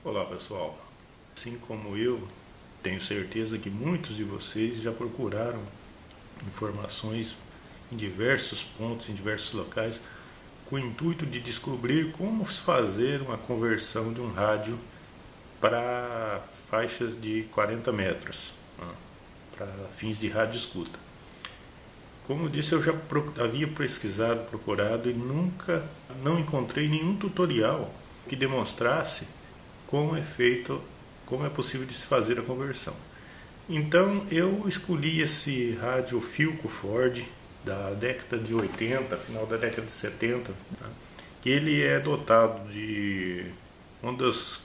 Olá pessoal, assim como eu, tenho certeza que muitos de vocês já procuraram informações em diversos pontos, em diversos locais, com o intuito de descobrir como fazer uma conversão de um rádio para faixas de 40 metros, para fins de rádio escuta. Como eu disse, eu já havia pesquisado, procurado e nunca não encontrei nenhum tutorial que demonstrasse como é feito, como é possível de se fazer a conversão. Então eu escolhi esse rádio Philco Ford da década de 80, final da década de 70, que ele é dotado de ondas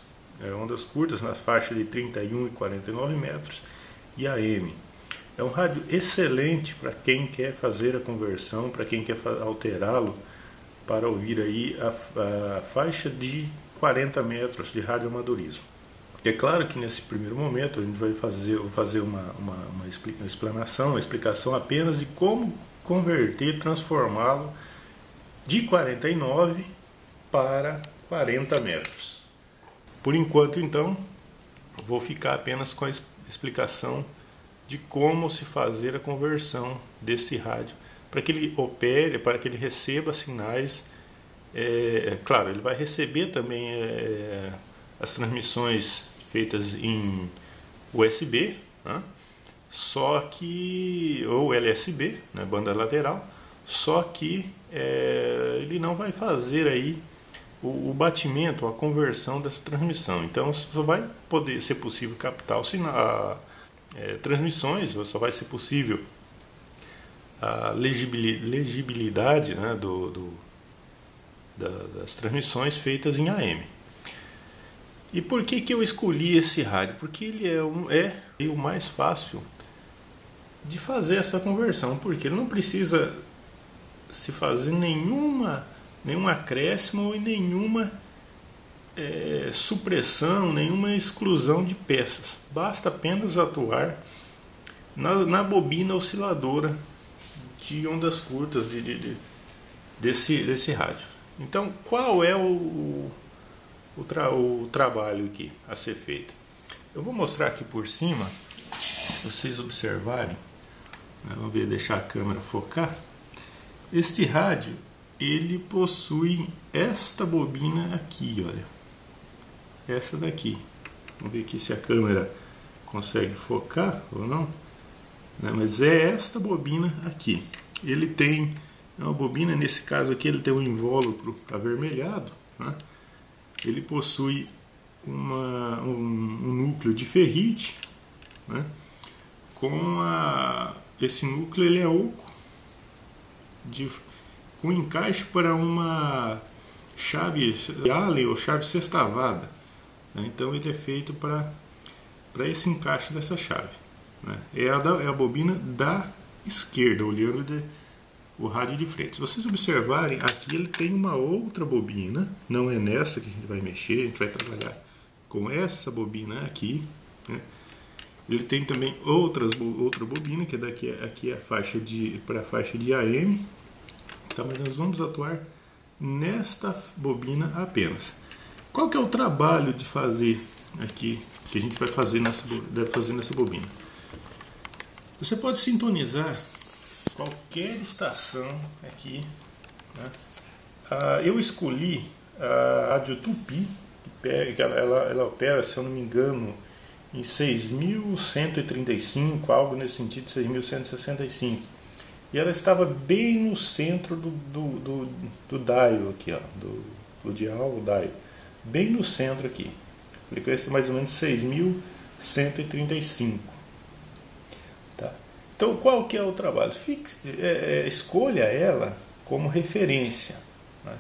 curtas nas faixas de 31 e 49 metros e AM. É um rádio excelente para quem quer fazer a conversão, para quem quer alterá-lo para ouvir aí a faixa de 40 metros de radioamadorismo. É claro que nesse primeiro momento a gente vai fazer uma explanação, uma explicação apenas de como converter, transformá-lo de 49 para 40 metros. Por enquanto, então, vou ficar apenas com a explicação de como se fazer a conversão desse rádio para que ele opere, para que ele receba sinais. Claro, ele vai receber também as transmissões feitas em USB, né? Só que, ou LSB, né, banda lateral, só que ele não vai fazer aí o batimento, a conversão dessa transmissão. Então só vai poder ser possível captar o sinal, transmissões, só vai ser possível a legibilidade, né, das transmissões feitas em AM. E por que eu escolhi esse rádio? Porque ele é o mais fácil de fazer essa conversão, porque ele não precisa se fazer nenhum acréscimo e nenhuma supressão, nenhuma exclusão de peças. Basta apenas atuar na bobina osciladora de ondas curtas desse rádio. Então, qual é o trabalho aqui a ser feito? Eu vou mostrar aqui por cima, vocês observarem, né? Vamos ver, deixar a câmera focar. Este rádio, ele possui esta bobina aqui, olha, essa daqui. Vamos ver aqui se a câmera consegue focar ou não, né? Mas é esta bobina aqui. Ele tem uma bobina, nesse caso aqui ele tem um invólucro avermelhado, né? Ele possui um núcleo de ferrite, né? Esse núcleo ele é oco, com encaixe para uma chave Allen ou chave sextavada, né? Então ele é feito para esse encaixe dessa chave, né? É a bobina da esquerda, olhando o rádio de frente. Se vocês observarem, aqui ele tem uma outra bobina, não é nessa que a gente vai mexer, a gente vai trabalhar com essa bobina aqui, né? Ele tem também outra bobina, que aqui é para a faixa de AM, tá? Mas nós vamos atuar nesta bobina apenas. Qual que é o trabalho de fazer aqui, que a gente deve fazer nessa bobina? Você pode sintonizar qualquer estação aqui, né? Eu escolhi a Rádio Tupi, que ela opera, se eu não me engano, em 6.135, algo nesse sentido, 6.165. E ela estava bem no centro do dial aqui, ó, do dial, o dial, bem no centro aqui. A frequência mais ou menos 6.135. Tá? Então, qual que é o trabalho? Escolha ela como referência, né?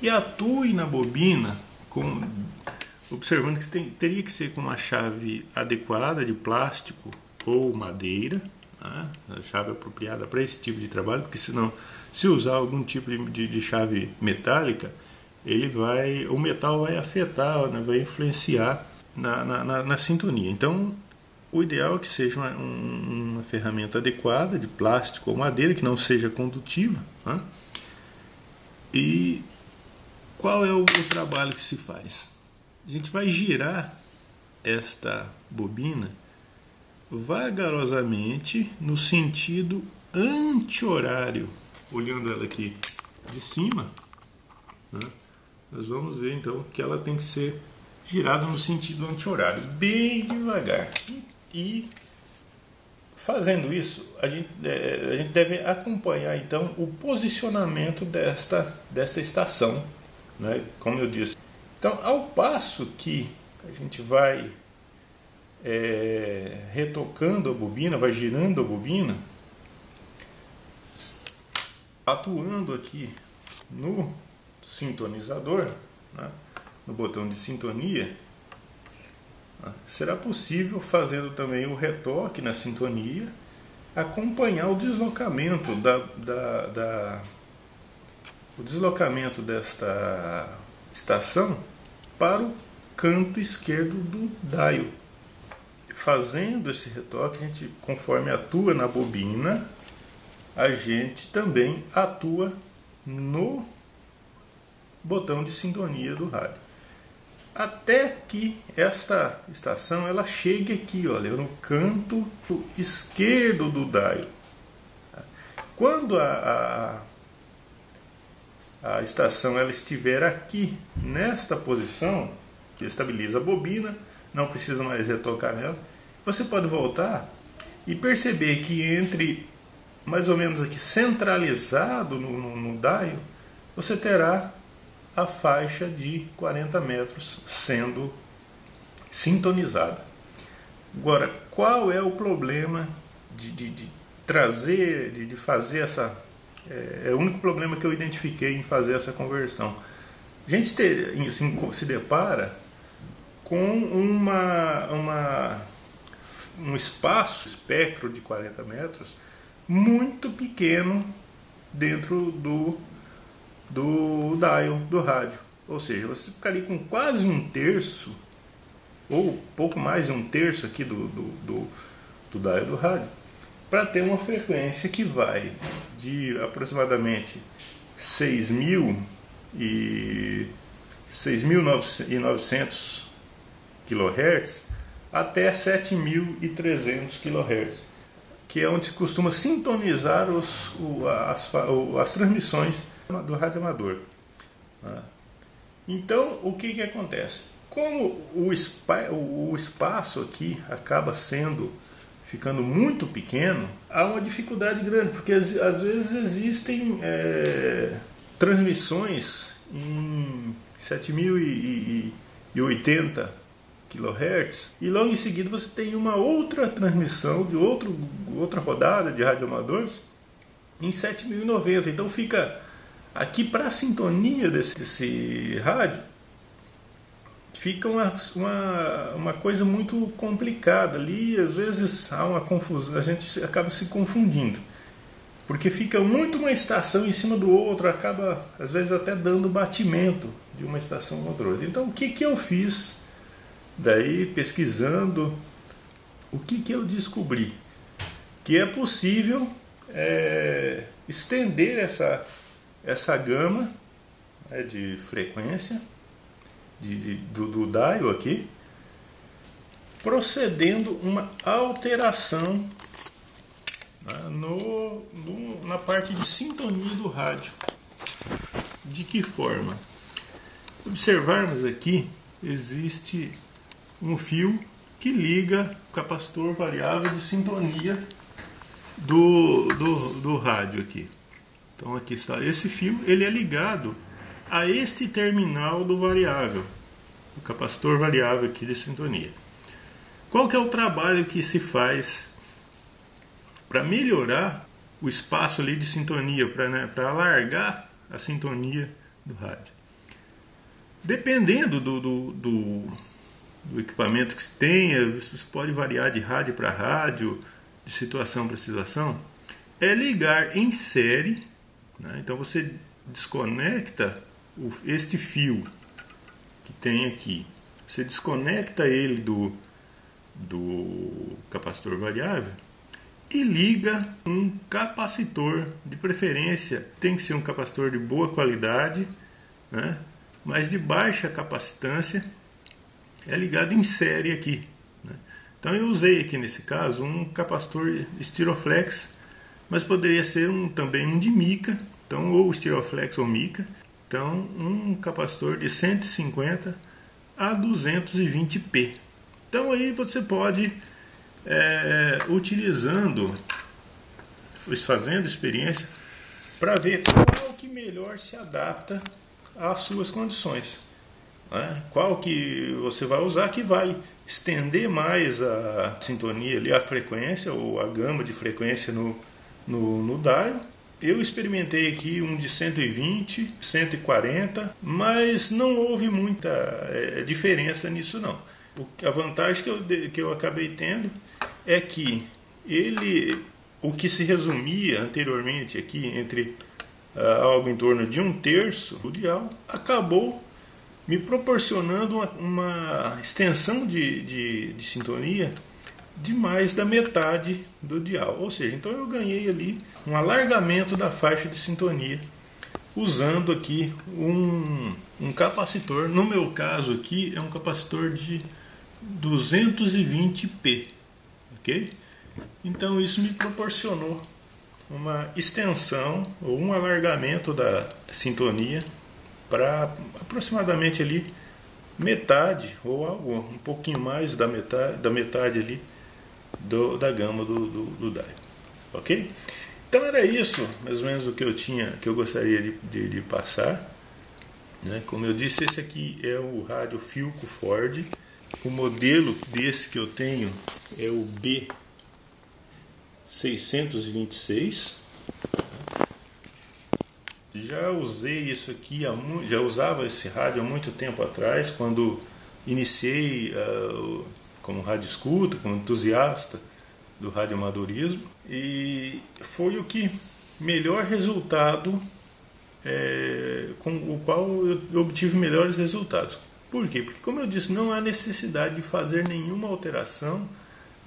E atue na bobina observando que teria que ser com uma chave adequada de plástico ou madeira, né? A chave apropriada para esse tipo de trabalho, porque senão, se usar algum tipo de chave metálica, o metal vai afetar, né? Vai influenciar na sintonia. Então, o ideal é que seja uma ferramenta adequada de plástico ou madeira, que não seja condutiva, né? E qual é o trabalho que se faz? A gente vai girar esta bobina vagarosamente no sentido anti-horário. Olhando ela aqui de cima, né, nós vamos ver então que ela tem que ser girada no sentido anti-horário, bem devagar. E fazendo isso, a gente deve acompanhar então o posicionamento desta estação, né, como eu disse. Então, ao passo que a gente vai retocando a bobina, vai girando a bobina, atuando aqui no sintonizador, né, no botão de sintonia, será possível, fazendo também o retoque na sintonia, acompanhar o deslocamento o deslocamento desta estação para o canto esquerdo do dial. Fazendo esse retoque, a gente, conforme atua na bobina, a gente também atua no botão de sintonia do rádio. Até que esta estação ela chegue aqui, olha, no canto esquerdo do dial. Quando a estação ela estiver aqui, nesta posição, que estabiliza a bobina, não precisa mais retocar nela, você pode voltar e perceber que entre mais ou menos aqui centralizado no dial, você terá a faixa de 40 metros sendo sintonizada. Agora, qual é o problema de fazer essa... É o único problema que eu identifiquei em fazer essa conversão. A gente se depara com um espectro de 40 metros muito pequeno dentro do dial do rádio. Ou seja, você fica ali com quase um terço, ou pouco mais de um terço aqui do dial do rádio, para ter uma frequência que vai de aproximadamente 6.900 kHz até 7.300 kHz, que é onde se costuma sintonizar as transmissões do rádio amador. Então, o que acontece? Como o espaço aqui acaba ficando muito pequeno, há uma dificuldade grande, porque às vezes existem transmissões em 7.080 kHz e logo em seguida você tem uma outra transmissão de outra rodada de radioamadores em 7.090. Então fica aqui, para a sintonia desse rádio, fica uma coisa muito complicada ali. Às vezes há uma confusão, a gente acaba se confundindo, porque fica muito uma estação em cima do outro, acaba às vezes até dando batimento de uma estação contra outra. Então o que eu fiz? Daí, pesquisando, o que eu descobri? Que é possível estender essa gama de frequência do dial aqui, procedendo uma alteração na parte de sintonia do rádio. De que forma? Observarmos aqui, existe um fio que liga o capacitor variável de sintonia do rádio aqui. Então aqui está esse fio, ele é ligado a este terminal do variável, o capacitor variável aqui de sintonia. Qual que é o trabalho que se faz para melhorar o espaço ali de sintonia, para alargar a sintonia do rádio? Dependendo do equipamento que se tenha, isso pode variar de rádio para rádio, de situação para situação, é ligar em série, né? Então você desconecta este fio que tem aqui, você desconecta ele do capacitor variável e liga um capacitor, de preferência tem que ser um capacitor de boa qualidade, né? Mas de baixa capacitância, é ligado em série aqui, né? Então eu usei aqui nesse caso um capacitor Styroflex, mas poderia ser também um de mica, então ou Styroflex ou mica. Então um capacitor de 150 a 220p. Então aí você pode utilizando, fazendo experiência para ver qual que melhor se adapta às suas condições, né? Qual que você vai usar que vai estender mais a sintonia ali, a frequência ou a gama de frequência no dial. Eu experimentei aqui um de 120, 140, mas não houve muita diferença nisso não. A vantagem que eu acabei tendo é que o que se resumia anteriormente aqui entre algo em torno de 1/3 do dial, acabou me proporcionando uma extensão de sintonia de mais da metade do dial. Ou seja, então eu ganhei ali um alargamento da faixa de sintonia usando aqui um capacitor. No meu caso aqui é um capacitor de 220p, ok? Então isso me proporcionou uma extensão ou um alargamento da sintonia para aproximadamente ali metade ou algo um pouquinho mais da metade ali da gama do dial, ok? Então era isso mais ou menos o que eu gostaria de passar, né? Como eu disse, esse aqui é o rádio Philco Ford. O modelo desse que eu tenho é o B626. Já usei isso aqui, já usava esse rádio há muito tempo atrás, quando iniciei como rádio escuta, como entusiasta do radioamadorismo, e foi o que melhor resultado, com o qual eu obtive melhores resultados. Por quê? Porque, como eu disse, não há necessidade de fazer nenhuma alteração,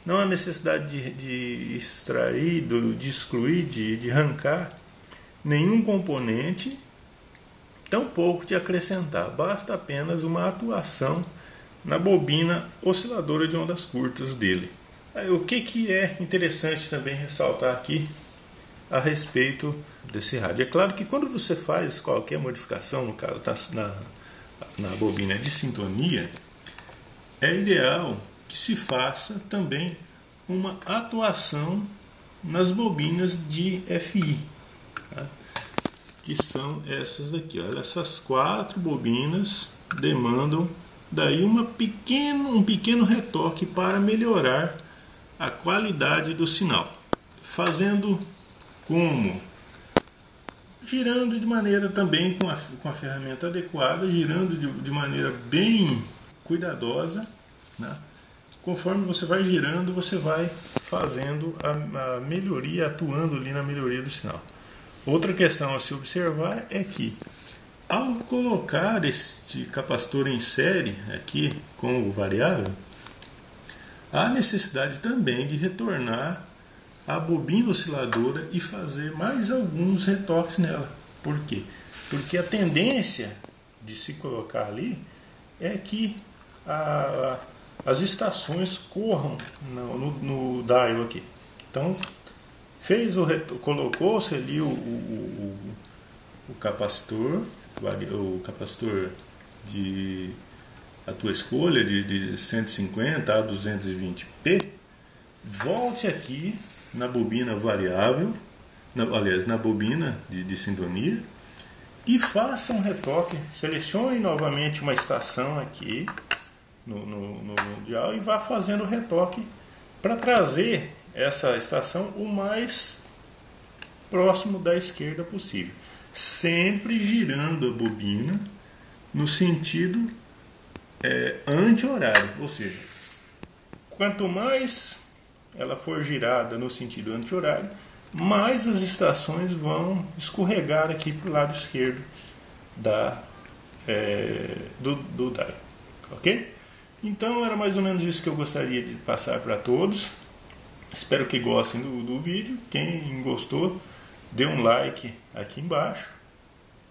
não há necessidade de extrair, de excluir, de arrancar nenhum componente, tampouco de acrescentar. Basta apenas uma atuação na bobina osciladora de ondas curtas dele. O que é interessante também ressaltar aqui a respeito desse rádio? É claro que quando você faz qualquer modificação, no caso na bobina de sintonia, é ideal que se faça também uma atuação nas bobinas de FI, tá? Que são essas daqui. Olha, essas 4 bobinas demandam daí um pequeno retoque para melhorar a qualidade do sinal, fazendo como? Girando de maneira também com a ferramenta adequada, girando de maneira bem cuidadosa, né? Conforme você vai girando, você vai fazendo a melhoria, atuando ali na melhoria do sinal. Outra questão a se observar é que, ao colocar este capacitor em série aqui como variável, há necessidade também de retornar a bobina osciladora e fazer mais alguns retoques nela. Por quê? Porque a tendência de se colocar ali é que as estações corram no dial aqui. Então colocou-se ali o capacitor, de a tua escolha de 150 a 220p. Volte aqui na bobina variável, na bobina de sintonia, e faça um retoque. Selecione novamente uma estação aqui no dial e vá fazendo o retoque para trazer essa estação o mais próximo da esquerda possível, sempre girando a bobina no sentido anti-horário, ou seja, quanto mais ela for girada no sentido anti-horário, mais as estações vão escorregar aqui para o lado esquerdo do dial, ok? Então era mais ou menos isso que eu gostaria de passar para todos. Espero que gostem do vídeo. Quem gostou, dê um like aqui embaixo,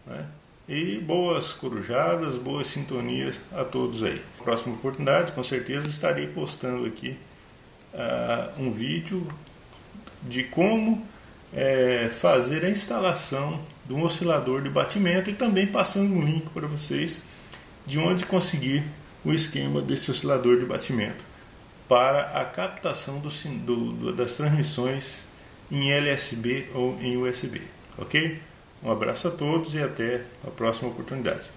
né? E boas corujadas, boas sintonias a todos aí. Próxima oportunidade, com certeza estarei postando aqui um vídeo de como fazer a instalação de um oscilador de batimento e também passando um link para vocês de onde conseguir o esquema desse oscilador de batimento para a captação das transmissões em LSB ou em USB, ok? Um abraço a todos e até a próxima oportunidade.